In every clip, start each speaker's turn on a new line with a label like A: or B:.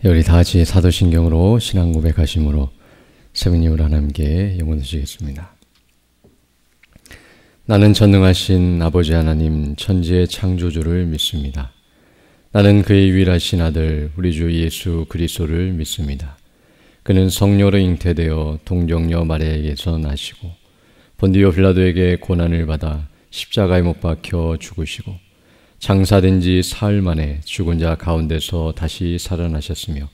A: 우리 다 같이 사도신경으로 신앙 고백하심으로 세분님으로 하나님께 영원 드리겠습니다. 나는 전능하신 아버지 하나님 천지의 창조주를 믿습니다. 나는 그의 유일하신 아들 우리 주 예수 그리스도를 믿습니다. 그는 성령으로 잉태되어 동정녀 마리아에게서 나시고 본디오 빌라도에게 고난을 받아 십자가에 못 박혀 죽으시고 장사된 지 사흘 만에 죽은 자 가운데서 다시 살아나셨으며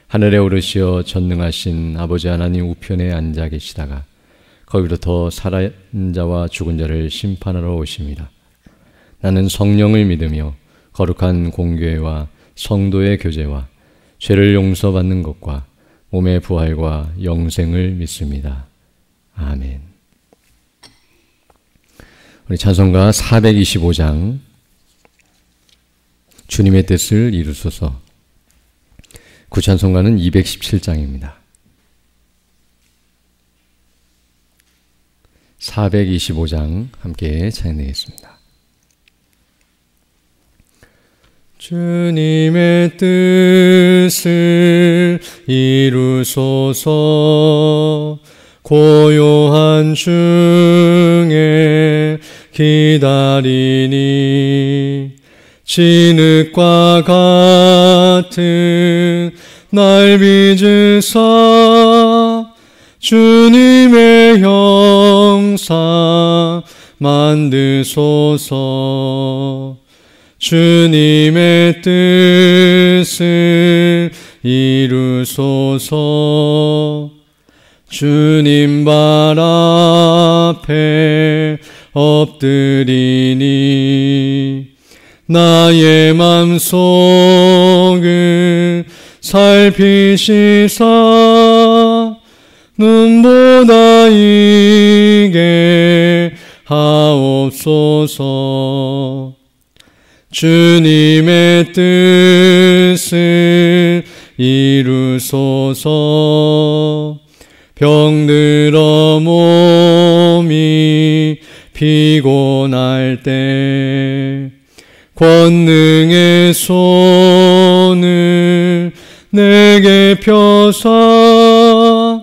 A: 하늘에 오르시어 전능하신 아버지 하나님 우편에 앉아 계시다가 거기로부터 살아있는 자와 죽은 자를 심판하러 오십니다. 나는 성령을 믿으며 거룩한 공교회와 성도의 교제와 죄를 용서받는 것과 몸의 부활과 영생을 믿습니다. 아멘. 우리 찬송가 425장 주님의 뜻을 이루소서. 구찬송가는 217장입니다. 425장 함께 찬양하겠습니다. 주님의 뜻을 이루소서. 고요한 중에 기다리니 진흙과 같은 날 빚으사 주님의 형상 만드소서. 주님의 뜻을 이루소서. 주님 발 앞에 엎드리니 나의 맘속을 살피시사 눈보다 이게 하옵소서. 주님의 뜻을 이루소서. 병들어 몸이 피곤할 때 권능의 손을 내게 펴사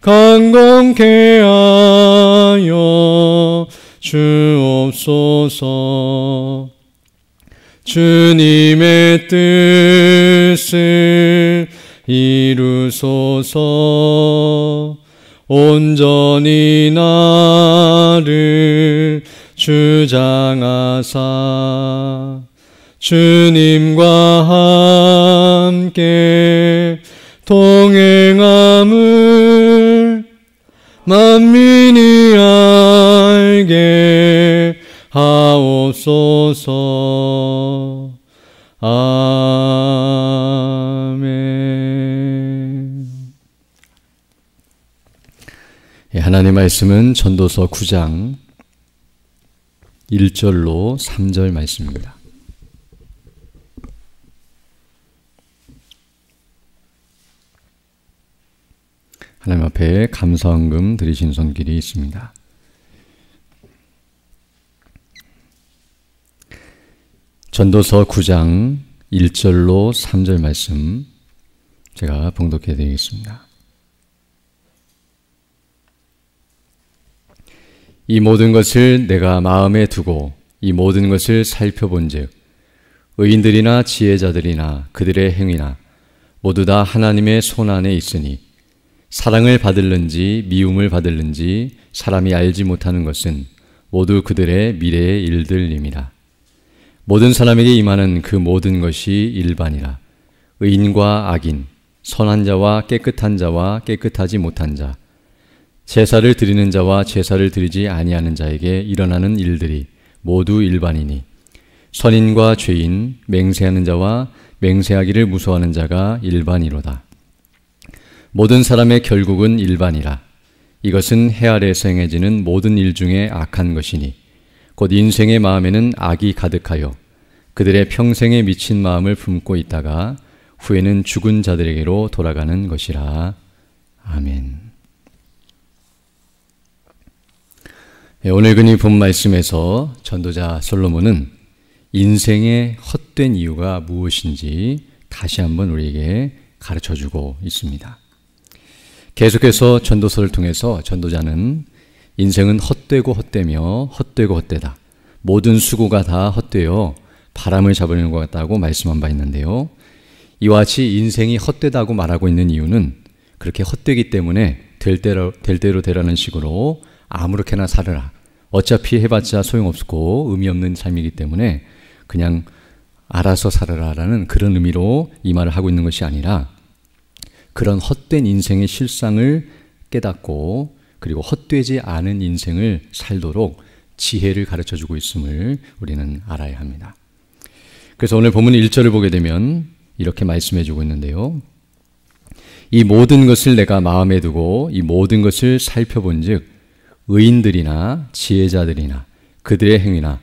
A: 강건케 하여 주옵소서. 주님의 뜻을 이루소서. 온전히 나를 주장하사 주님과 함께 동행함을 만민이 알게 하옵소서. 아멘. 하나님의 말씀은 전도서 9장 1절로 3절 말씀입니다. 하나님 앞에 감사헌금 드리신 손길이 있습니다. 전도서 9장 1절로 3절 말씀 제가 봉독해 드리겠습니다. 이 모든 것을 내가 마음에 두고 이 모든 것을 살펴본즉 의인들이나 지혜자들이나 그들의 행위나 모두 다 하나님의 손안에 있으니 사랑을 받을는지 미움을 받을는지 사람이 알지 못하는 것은 모두 그들의 미래의 일들임이라. 모든 사람에게 임하는 그 모든 것이 일반이라. 의인과 악인, 선한 자와 깨끗한 자와 깨끗하지 못한 자, 제사를 드리는 자와 제사를 드리지 아니하는 자에게 일어나는 일들이 모두 일반이니 선인과 죄인, 맹세하는 자와 맹세하기를 무서워하는 자가 일반이로다. 모든 사람의 결국은 일반이라. 이것은 해 아래에서 행해지는 모든 일 중에 악한 것이니 곧 인생의 마음에는 악이 가득하여 그들의 평생에 미친 마음을 품고 있다가 후에는 죽은 자들에게로 돌아가는 것이라. 아멘. 오늘 그니 본 말씀에서 전도자 솔로몬은 인생의 헛된 이유가 무엇인지 다시 한번 우리에게 가르쳐주고 있습니다. 계속해서 전도서를 통해서 전도자는 인생은 헛되고 헛되며 헛되고 헛되다. 모든 수고가 다 헛되어 바람을 잡으려는 것 같다고 말씀한 바 있는데요. 이와 같이 인생이 헛되다고 말하고 있는 이유는 그렇게 헛되기 때문에 될 대로 되라는 식으로 아무렇게나 살아라. 어차피 해봤자 소용없고 의미 없는 삶이기 때문에 그냥 알아서 살아라라는 그런 의미로 이 말을 하고 있는 것이 아니라 그런 헛된 인생의 실상을 깨닫고 그리고 헛되지 않은 인생을 살도록 지혜를 가르쳐주고 있음을 우리는 알아야 합니다. 그래서 오늘 본문 1절을 보게 되면 이렇게 말씀해주고 있는데요. 이 모든 것을 내가 마음에 두고 이 모든 것을 살펴본 즉 의인들이나 지혜자들이나 그들의 행위나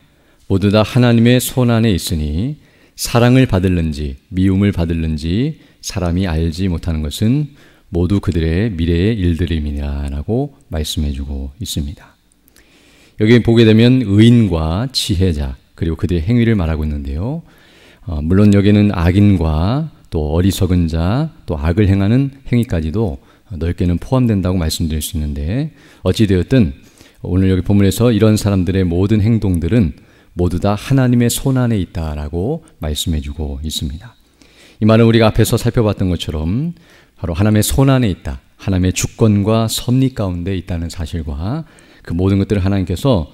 A: 모두 다 하나님의 손안에 있으니 사랑을 받을는지 미움을 받을는지 사람이 알지 못하는 것은 모두 그들의 미래의 일들임이라 라고 말씀해주고 있습니다. 여기 보게 되면 의인과 지혜자 그리고 그들의 행위를 말하고 있는데요. 물론 여기는 악인과 또 어리석은 자, 또 악을 행하는 행위까지도 넓게는 포함된다고 말씀드릴 수 있는데 어찌되었든 오늘 여기 본문에서 이런 사람들의 모든 행동들은 모두 다 하나님의 손안에 있다라고 말씀해주고 있습니다. 이 말은 우리가 앞에서 살펴봤던 것처럼 바로 하나님의 손안에 있다, 하나님의 주권과 섭리 가운데 있다는 사실과 그 모든 것들을 하나님께서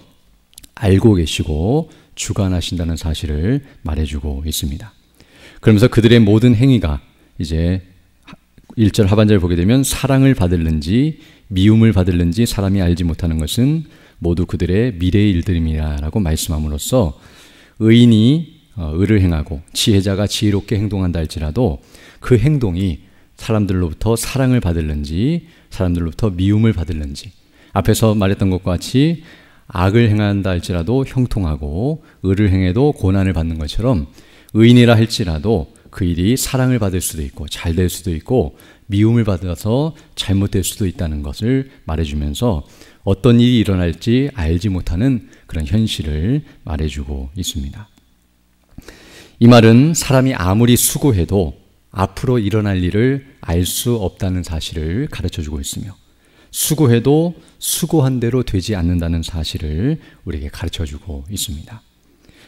A: 알고 계시고 주관하신다는 사실을 말해주고 있습니다. 그러면서 그들의 모든 행위가 이제 1절 하반절을 보게 되면 사랑을 받을는지 미움을 받을는지 사람이 알지 못하는 것은 모두 그들의 미래의 일들입니다 라고 말씀함으로써 의인이 의를 행하고 지혜자가 지혜롭게 행동한다 할지라도 그 행동이 사람들로부터 사랑을 받을는지 사람들로부터 미움을 받을는지 앞에서 말했던 것과 같이 악을 행한다 할지라도 형통하고 의를 행해도 고난을 받는 것처럼 의인이라 할지라도 그 일이 사랑을 받을 수도 있고 잘 될 수도 있고 미움을 받아서 잘못될 수도 있다는 것을 말해주면서 어떤 일이 일어날지 알지 못하는 그런 현실을 말해주고 있습니다. 이 말은 사람이 아무리 수고해도 앞으로 일어날 일을 알 수 없다는 사실을 가르쳐주고 있으며 수고해도 수고한 대로 되지 않는다는 사실을 우리에게 가르쳐주고 있습니다.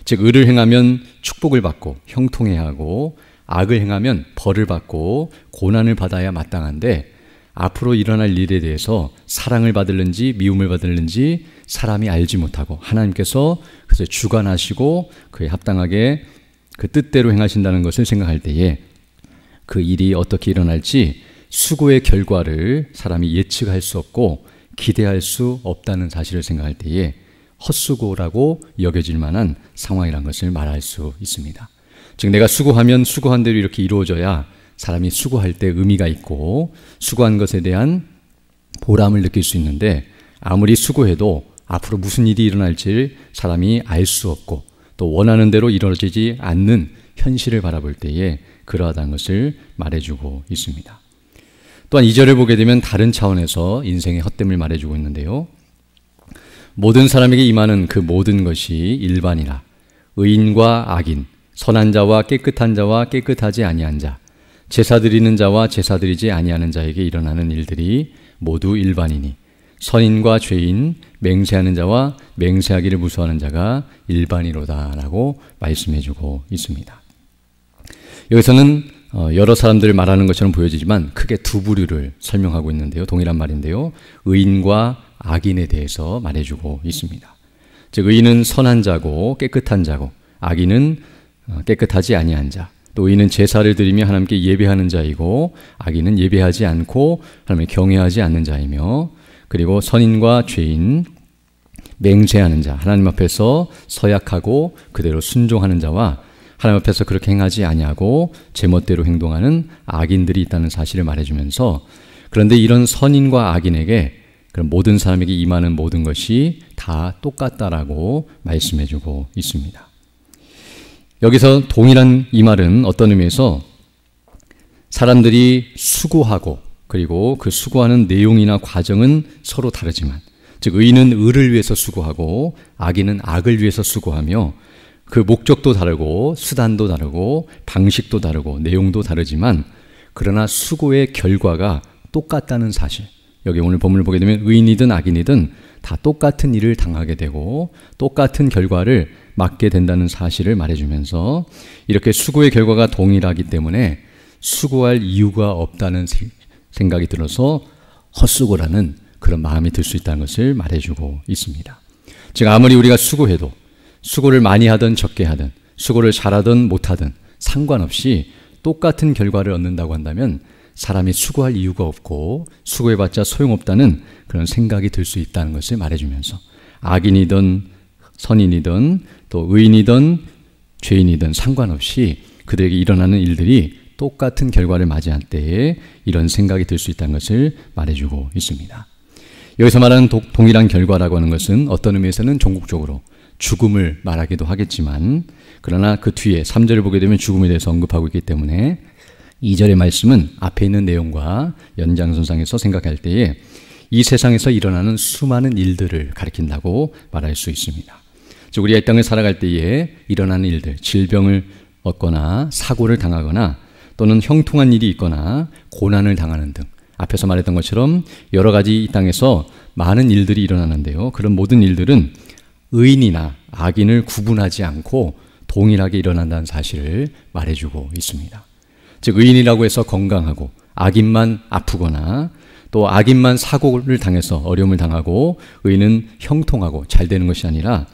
A: 즉 의를 행하면 축복을 받고 형통해야 하고 악을 행하면 벌을 받고 고난을 받아야 마땅한데 앞으로 일어날 일에 대해서 사랑을 받을는지 미움을 받을는지 사람이 알지 못하고 하나님께서 그래서 주관하시고 그에 합당하게 그 뜻대로 행하신다는 것을 생각할 때에 그 일이 어떻게 일어날지 수고의 결과를 사람이 예측할 수 없고 기대할 수 없다는 사실을 생각할 때에 헛수고라고 여겨질 만한 상황이라는 것을 말할 수 있습니다. 즉 내가 수고하면 수고한 대로 이렇게 이루어져야 사람이 수고할 때 의미가 있고 수고한 것에 대한 보람을 느낄 수 있는데 아무리 수고해도 앞으로 무슨 일이 일어날지를 사람이 알 수 없고 또 원하는 대로 이루어지지 않는 현실을 바라볼 때에 그러하다는 것을 말해주고 있습니다. 또한 2절을 보게 되면 다른 차원에서 인생의 헛됨을 말해주고 있는데요. 모든 사람에게 임하는 그 모든 것이 일반이라 의인과 악인, 선한 자와 깨끗한 자와 깨끗하지 아니한 자, 제사 드리는 자와 제사 드리지 아니하는 자에게 일어나는 일들이 모두 일반이니 선인과 죄인, 맹세하는 자와 맹세하기를 무서워하는 자가 일반이로다 라고 말씀해주고 있습니다. 여기서는 여러 사람들을 말하는 것처럼 보여지지만 크게 두 부류를 설명하고 있는데요. 동일한 말인데요. 의인과 악인에 대해서 말해주고 있습니다. 즉 의인은 선한 자고 깨끗한 자고 악인은 깨끗하지 아니한 자, 또 의인은 제사를 드리며 하나님께 예배하는 자이고 악인은 예배하지 않고 하나님을 경외하지 않는 자이며 그리고 선인과 죄인, 맹세하는 자, 하나님 앞에서 서약하고 그대로 순종하는 자와 하나님 앞에서 그렇게 행하지 아니하고 제멋대로 행동하는 악인들이 있다는 사실을 말해주면서 그런데 이런 선인과 악인에게 그런 모든 사람에게 임하는 모든 것이 다 똑같다라고 말씀해주고 있습니다. 여기서 동일한 이 말은 어떤 의미에서 사람들이 수고하고 그리고 그 수고하는 내용이나 과정은 서로 다르지만 즉 의인은 의를 위해서 수고하고 악인은 악을 위해서 수고하며 그 목적도 다르고 수단도 다르고 방식도 다르고 내용도 다르지만 그러나 수고의 결과가 똑같다는 사실. 여기 오늘 본문을 보게 되면 의인이든 악인이든 다 똑같은 일을 당하게 되고 똑같은 결과를 맞게 된다는 사실을 말해주면서 이렇게 수고의 결과가 동일하기 때문에 수고할 이유가 없다는 생각이 들어서 헛수고라는 그런 마음이 들 수 있다는 것을 말해주고 있습니다. 즉 아무리 우리가 수고해도 수고를 많이 하든 적게 하든 수고를 잘하든 못하든 상관없이 똑같은 결과를 얻는다고 한다면 사람이 수고할 이유가 없고 수고해봤자 소용없다는 그런 생각이 들 수 있다는 것을 말해주면서 악인이든 선인이든 또 의인이든 죄인이든 상관없이 그들에게 일어나는 일들이 똑같은 결과를 맞이할 때에 이런 생각이 들 수 있다는 것을 말해주고 있습니다. 여기서 말하는 동일한 결과라고 하는 것은 어떤 의미에서는 종국적으로 죽음을 말하기도 하겠지만 그러나 그 뒤에 3절을 보게 되면 죽음에 대해서 언급하고 있기 때문에 2절의 말씀은 앞에 있는 내용과 연장선상에서 생각할 때에 이 세상에서 일어나는 수많은 일들을 가리킨다고 말할 수 있습니다. 즉 우리가 이 땅을 살아갈 때에 일어나는 일들, 질병을 얻거나 사고를 당하거나 또는 형통한 일이 있거나 고난을 당하는 등 앞에서 말했던 것처럼 여러 가지 이 땅에서 많은 일들이 일어나는데요. 그런 모든 일들은 의인이나 악인을 구분하지 않고 동일하게 일어난다는 사실을 말해주고 있습니다. 즉 의인이라고 해서 건강하고 악인만 아프거나 또 악인만 사고를 당해서 어려움을 당하고 의인은 형통하고 잘 되는 것이 아니라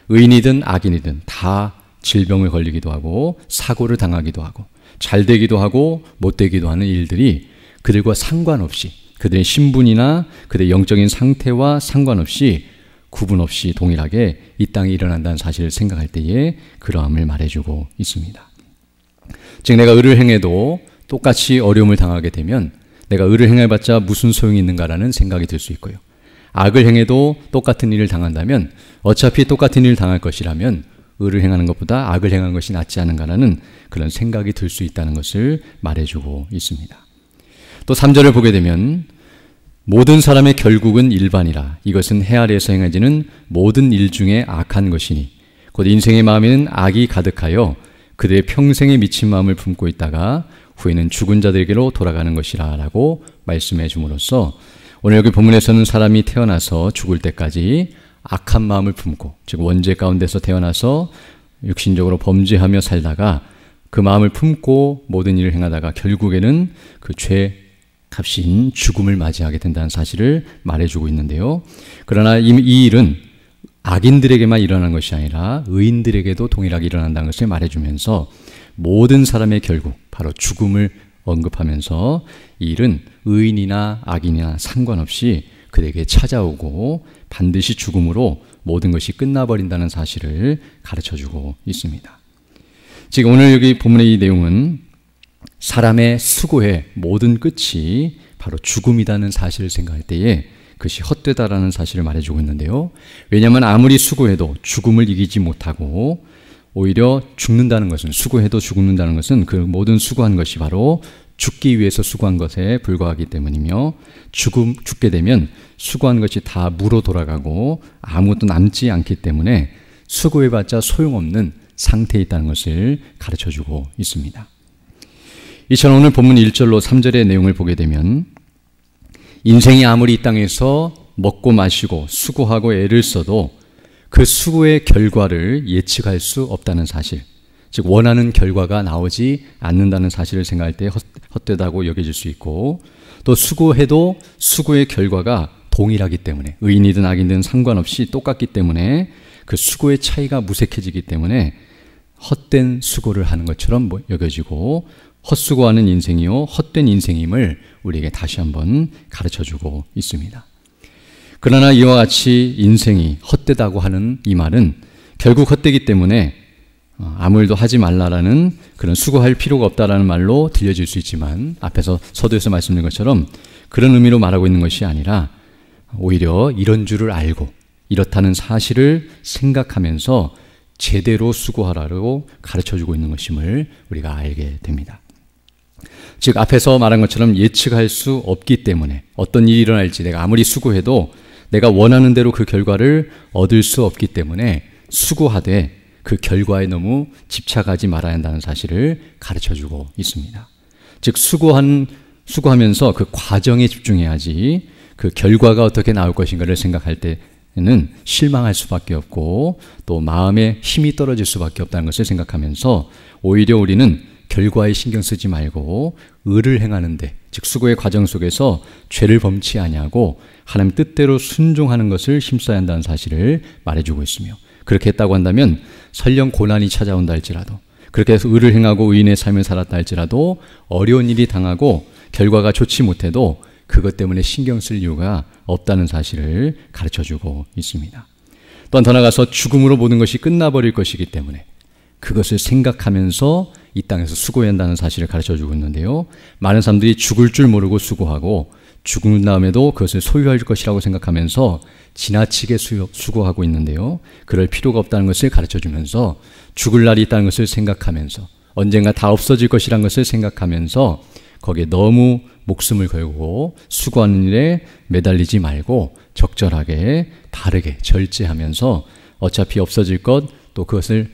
A: 의인이든 악인이든 다 질병을 걸리기도 하고 사고를 당하기도 하고 잘 되기도 하고 못 되기도 하는 일들이 그들과 상관없이 그들의 신분이나 그들의 영적인 상태와 상관없이 구분 없이 동일하게 이 땅에 일어난다는 사실을 생각할 때에 그러함을 말해주고 있습니다. 즉 내가 의를 행해도 똑같이 어려움을 당하게 되면 내가 의를 행해봤자 무슨 소용이 있는가라는 생각이 들 수 있고요. 악을 행해도 똑같은 일을 당한다면 어차피 똑같은 일을 당할 것이라면 의를 행하는 것보다 악을 행하는 것이 낫지 않은가라는 그런 생각이 들 수 있다는 것을 말해주고 있습니다. 또 3절을 보게 되면 모든 사람의 결국은 일반이라 이것은 해 아래에서 행해지는 모든 일 중에 악한 것이니 곧 인생의 마음에는 악이 가득하여 그들의 평생에 미친 마음을 품고 있다가 후에는 죽은 자들에게로 돌아가는 것이라 라고 말씀해 줌으로써 오늘 여기 본문에서는 사람이 태어나서 죽을 때까지 악한 마음을 품고 즉 원죄 가운데서 태어나서 육신적으로 범죄하며 살다가 그 마음을 품고 모든 일을 행하다가 결국에는 그 죄 값인 죽음을 맞이하게 된다는 사실을 말해주고 있는데요. 그러나 이 일은 악인들에게만 일어나는 것이 아니라 의인들에게도 동일하게 일어난다는 것을 말해주면서 모든 사람의 결국 바로 죽음을 언급하면서 이 일은 의인이나 악인이나 상관없이 그에게 찾아오고 반드시 죽음으로 모든 것이 끝나버린다는 사실을 가르쳐주고 있습니다. 즉 오늘 여기 본문의 이 내용은 사람의 수고의 모든 끝이 바로 죽음이라는 사실을 생각할 때에 그것이 헛되다라는 사실을 말해주고 있는데요. 왜냐하면 아무리 수고해도 죽음을 이기지 못하고 오히려 죽는다는 것은 수고해도 죽는다는 것은 그 모든 수고한 것이 바로 죽기 위해서 수고한 것에 불과하기 때문이며 죽게 되면 수고한 것이 다 무로 돌아가고 아무것도 남지 않기 때문에 수고해봤자 소용없는 상태에 있다는 것을 가르쳐주고 있습니다. 이처럼 오늘 본문 1절로 3절의 내용을 보게 되면 인생이 아무리 이 땅에서 먹고 마시고 수고하고 애를 써도 그 수고의 결과를 예측할 수 없다는 사실, 즉 원하는 결과가 나오지 않는다는 사실을 생각할 때 헛되다고 여겨질 수 있고 또 수고해도 수고의 결과가 동일하기 때문에 의인이든 악인이든 상관없이 똑같기 때문에 그 수고의 차이가 무색해지기 때문에 헛된 수고를 하는 것처럼 여겨지고 헛수고하는 인생이요 헛된 인생임을 우리에게 다시 한번 가르쳐주고 있습니다. 그러나 이와 같이 인생이 헛되다고 하는 이 말은 결국 헛되기 때문에 아무 일도 하지 말라라는 그런 수고할 필요가 없다라는 말로 들려질 수 있지만 앞에서 서두에서 말씀드린 것처럼 그런 의미로 말하고 있는 것이 아니라 오히려 이런 줄을 알고 이렇다는 사실을 생각하면서 제대로 수고하라고 가르쳐주고 있는 것임을 우리가 알게 됩니다. 즉 앞에서 말한 것처럼 예측할 수 없기 때문에 어떤 일이 일어날지 내가 아무리 수고해도 내가 원하는 대로 그 결과를 얻을 수 없기 때문에 수고하되 그 결과에 너무 집착하지 말아야 한다는 사실을 가르쳐주고 있습니다. 즉 수고하면서 그 과정에 집중해야지 그 결과가 어떻게 나올 것인가를 생각할 때는 실망할 수밖에 없고 또 마음에 힘이 떨어질 수밖에 없다는 것을 생각하면서 오히려 우리는 결과에 신경 쓰지 말고 의를 행하는데, 즉 수고의 과정 속에서 죄를 범치 아니하고 하나님 뜻대로 순종하는 것을 힘써야 한다는 사실을 말해주고 있으며, 그렇게 했다고 한다면 설령 고난이 찾아온다 할지라도, 그렇게 해서 의를 행하고 의인의 삶을 살았다 할지라도 어려운 일이 당하고 결과가 좋지 못해도 그것 때문에 신경 쓸 이유가 없다는 사실을 가르쳐주고 있습니다. 또한 더 나아가서 죽음으로 모든 것이 끝나버릴 것이기 때문에 그것을 생각하면서 이 땅에서 수고해야 한다는 사실을 가르쳐주고 있는데요. 많은 사람들이 죽을 줄 모르고 수고하고 죽은 다음에도 그것을 소유할 것이라고 생각하면서 지나치게 수고하고 있는데요. 그럴 필요가 없다는 것을 가르쳐주면서 죽을 날이 있다는 것을 생각하면서 언젠가 다 없어질 것이라는 것을 생각하면서 거기에 너무 목숨을 걸고 수고하는 일에 매달리지 말고 적절하게 다르게 절제하면서 어차피 없어질 것, 또 그것을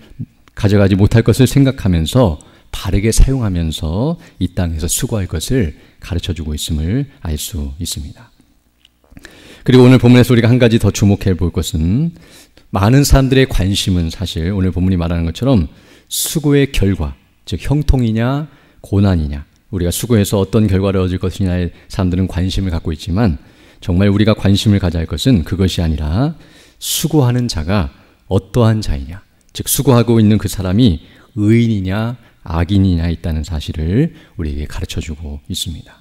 A: 가져가지 못할 것을 생각하면서 바르게 사용하면서 이 땅에서 수고할 것을 가르쳐주고 있음을 알 수 있습니다. 그리고 오늘 본문에서 우리가 한 가지 더 주목해 볼 것은, 많은 사람들의 관심은 사실 오늘 본문이 말하는 것처럼 수고의 결과, 즉 형통이냐 고난이냐, 우리가 수고해서 어떤 결과를 얻을 것이냐에 사람들은 관심을 갖고 있지만, 정말 우리가 관심을 가져야 할 것은 그것이 아니라 수고하는 자가 어떠한 자이냐, 즉 수고하고 있는 그 사람이 의인이냐 악인이냐 있다는 사실을 우리에게 가르쳐주고 있습니다.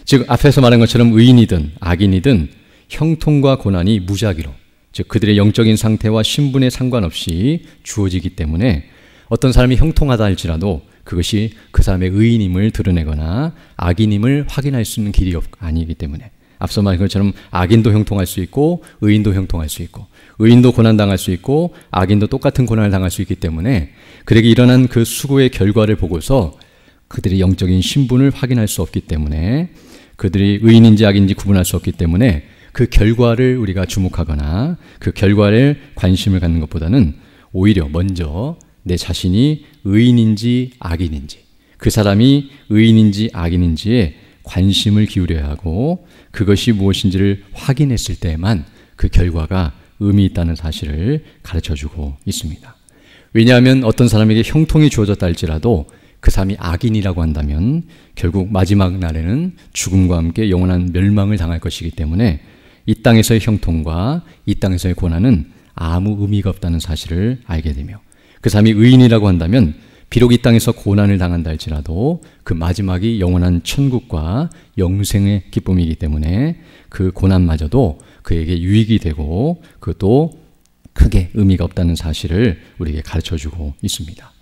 A: 즉 앞에서 말한 것처럼 의인이든 악인이든 형통과 고난이 무작위로, 즉 그들의 영적인 상태와 신분에 상관없이 주어지기 때문에 어떤 사람이 형통하다 할지라도 그것이 그 사람의 의인임을 드러내거나 악인임을 확인할 수 있는 길이 아니기 때문에, 앞서 말한 것처럼 악인도 형통할 수 있고 의인도 형통할 수 있고 의인도 고난당할 수 있고 악인도 똑같은 고난을 당할 수 있기 때문에 그들에게 일어난 그 수고의 결과를 보고서 그들의 영적인 신분을 확인할 수 없기 때문에, 그들이 의인인지 악인지 구분할 수 없기 때문에 그 결과를 우리가 주목하거나 그 결과를 관심을 갖는 것보다는 오히려 먼저 내 자신이 의인인지 악인인지, 그 사람이 의인인지 악인인지에 관심을 기울여야 하고 그것이 무엇인지를 확인했을 때만 그 결과가 의미 있다는 사실을 가르쳐주고 있습니다. 왜냐하면 어떤 사람에게 형통이 주어졌다 할지라도 그 사람이 악인이라고 한다면 결국 마지막 날에는 죽음과 함께 영원한 멸망을 당할 것이기 때문에 이 땅에서의 형통과 이 땅에서의 고난은 아무 의미가 없다는 사실을 알게 되며, 그 사람이 의인이라고 한다면 비록 이 땅에서 고난을 당한다 할지라도 그 마지막이 영원한 천국과 영생의 기쁨이기 때문에 그 고난마저도 그에게 유익이 되고 그것도 크게 의미가 없다는 사실을 우리에게 가르쳐주고 있습니다.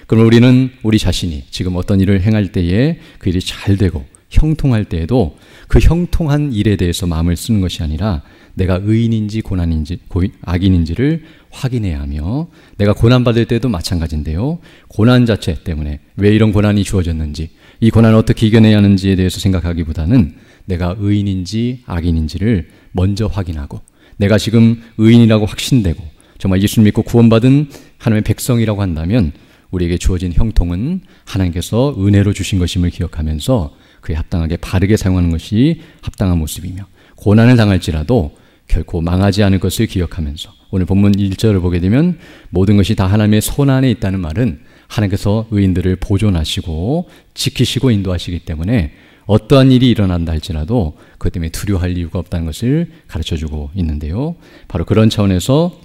A: 그럼 우리는 우리 자신이 지금 어떤 일을 행할 때에 그 일이 잘 되고 형통할 때에도 그 형통한 일에 대해서 마음을 쓰는 것이 아니라 내가 의인인지 고난인지 악인인지를 확인해야 하며, 내가 고난받을 때도 마찬가지인데요. 고난 자체 때문에 왜 이런 고난이 주어졌는지, 이 고난을 어떻게 이겨내야 하는지에 대해서 생각하기보다는 내가 의인인지 악인인지를 먼저 확인하고, 내가 지금 의인이라고 확신되고 정말 예수 믿고 구원받은 하나님의 백성이라고 한다면 우리에게 주어진 형통은 하나님께서 은혜로 주신 것임을 기억하면서 그에 합당하게 바르게 사용하는 것이 합당한 모습이며, 고난을 당할지라도 결코 망하지 않을 것을 기억하면서, 오늘 본문 1절을 보게 되면 모든 것이 다 하나님의 손 안에 있다는 말은 하나님께서 의인들을 보존하시고 지키시고 인도하시기 때문에 어떠한 일이 일어난다 할지라도 그것 때문에 두려워할 이유가 없다는 것을 가르쳐주고 있는데요. 바로 그런 차원에서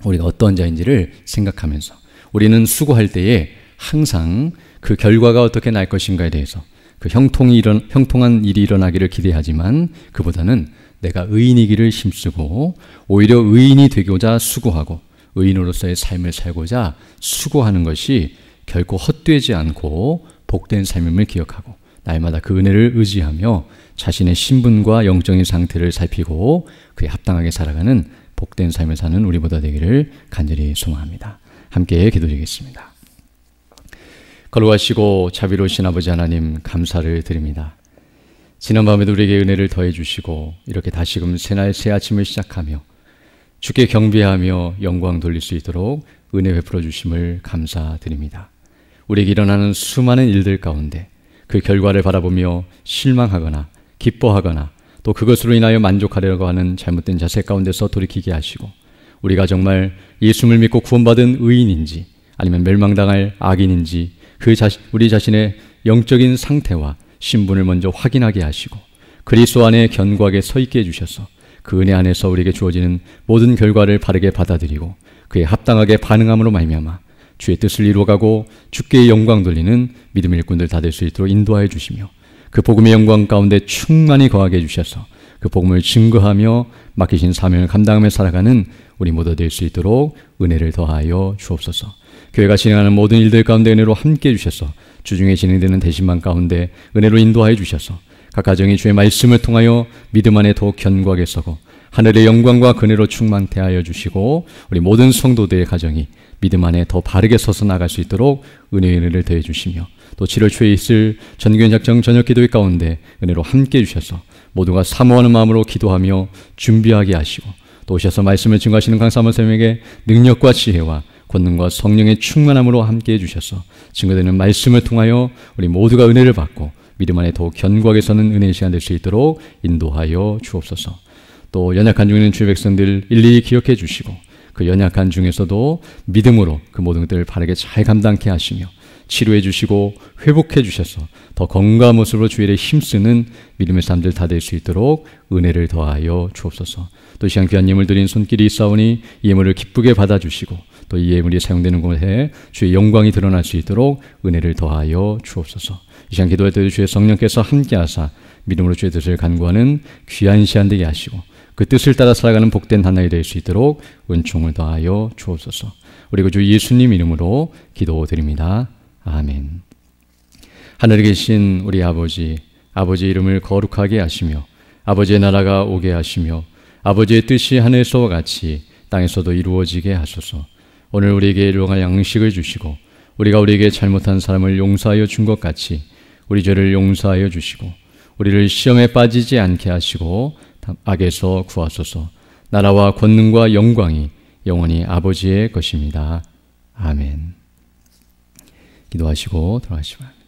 A: 우리가 어떤 자인지를 생각하면서 우리는 수고할 때에 항상 그 결과가 어떻게 날 것인가에 대해서 그 형통한 일이 일어나기를 기대하지만 그보다는 내가 의인이기를 힘쓰고 오히려 의인이 되고자 수고하고 의인으로서의 삶을 살고자 수고하는 것이 결코 헛되지 않고 복된 삶임을 기억하고 날마다 그 은혜를 의지하며 자신의 신분과 영적인 상태를 살피고 그에 합당하게 살아가는 복된 삶을 사는 우리보다 되기를 간절히 소망합니다. 함께 기도드리겠습니다. 거룩하시고 자비로우신 아버지 하나님, 감사를 드립니다. 지난 밤에도 우리에게 은혜를 더해 주시고 이렇게 다시금 새날 새 아침을 시작하며 주께 경배하며 영광 돌릴 수 있도록 은혜 베풀어 주심을 감사드립니다. 우리에게 일어나는 수많은 일들 가운데 그 결과를 바라보며 실망하거나 기뻐하거나 또 그것으로 인하여 만족하려고 하는 잘못된 자세 가운데서 돌이키게 하시고, 우리가 정말 예수를 믿고 구원받은 의인인지 아니면 멸망당할 악인인지 우리 자신의 영적인 상태와 신분을 먼저 확인하게 하시고, 그리스도 안에 견고하게 서 있게 해주셔서 그 은혜 안에서 우리에게 주어지는 모든 결과를 바르게 받아들이고 그에 합당하게 반응함으로 말미암아 주의 뜻을 이루어가고 주께 영광 돌리는 믿음의 일꾼들 다 될 수 있도록 인도하여 주시며, 그 복음의 영광 가운데 충만히 거하게 해주셔서 그 복음을 증거하며 맡기신 사명을 감당하며 살아가는 우리 모두 될 수 있도록 은혜를 더하여 주옵소서. 교회가 진행하는 모든 일들 가운데 은혜로 함께 해주셔서 주중에 진행되는 대신만 가운데 은혜로 인도하여 주셔서 각 가정이 주의 말씀을 통하여 믿음 안에 더욱 견고하게 서고 하늘의 영광과 은혜로 충만케 하여 주시고, 우리 모든 성도들의 가정이 믿음 안에 더 바르게 서서 나갈 수 있도록 은혜의 은혜를 더해 주시며, 또 7월 초에 있을 전교인 작정 저녁 기도회 가운데 은혜로 함께 해주셔서 모두가 사모하는 마음으로 기도하며 준비하게 하시고, 또 오셔서 말씀을 증거하시는 강사모쌤에게 능력과 지혜와 권능과 성령의 충만함으로 함께 해주셔서 증거되는 말씀을 통하여 우리 모두가 은혜를 받고 믿음 안에 더욱 견고하게 서는 은혜의 시간 될 수 있도록 인도하여 주옵소서. 또 연약한 중에 있는 주의 백성들 일일이 기억해 주시고 그 연약한 중에서도 믿음으로 그 모든 것들을 바르게 잘 감당케 하시며 치료해 주시고 회복해 주셔서 더 건강한 모습으로 주의 일에 힘쓰는 믿음의 사람들 다 될 수 있도록 은혜를 더하여 주옵소서. 또 이 시간 귀한 예물 드린 손길이 있사오니 이 예물을 기쁘게 받아주시고 또 이 예물이 사용되는 곳에 주의 영광이 드러날 수 있도록 은혜를 더하여 주옵소서. 이 시간 기도할 때 주의 성령께서 함께하사 믿음으로 주의 뜻을 간구하는 귀한 시간 되게 하시고 그 뜻을 따라 살아가는 복된 하나가 될 수 있도록 은총을 더하여 주옵소서. 우리 주 예수님 이름으로 기도드립니다. 아멘. 하늘에 계신 우리 아버지, 아버지의 이름을 거룩하게 하시며 아버지의 나라가 오게 하시며 아버지의 뜻이 하늘에서와 같이 땅에서도 이루어지게 하소서. 오늘 우리에게 일용할 양식을 주시고 우리가 우리에게 잘못한 사람을 용서하여 준 것 같이 우리 죄를 용서하여 주시고 우리를 시험에 빠지지 않게 하시고 악에서 구하소서. 나라와 권능과 영광이 영원히 아버지의 것입니다. 아멘. 기도하시고 들어가시기 바랍니다.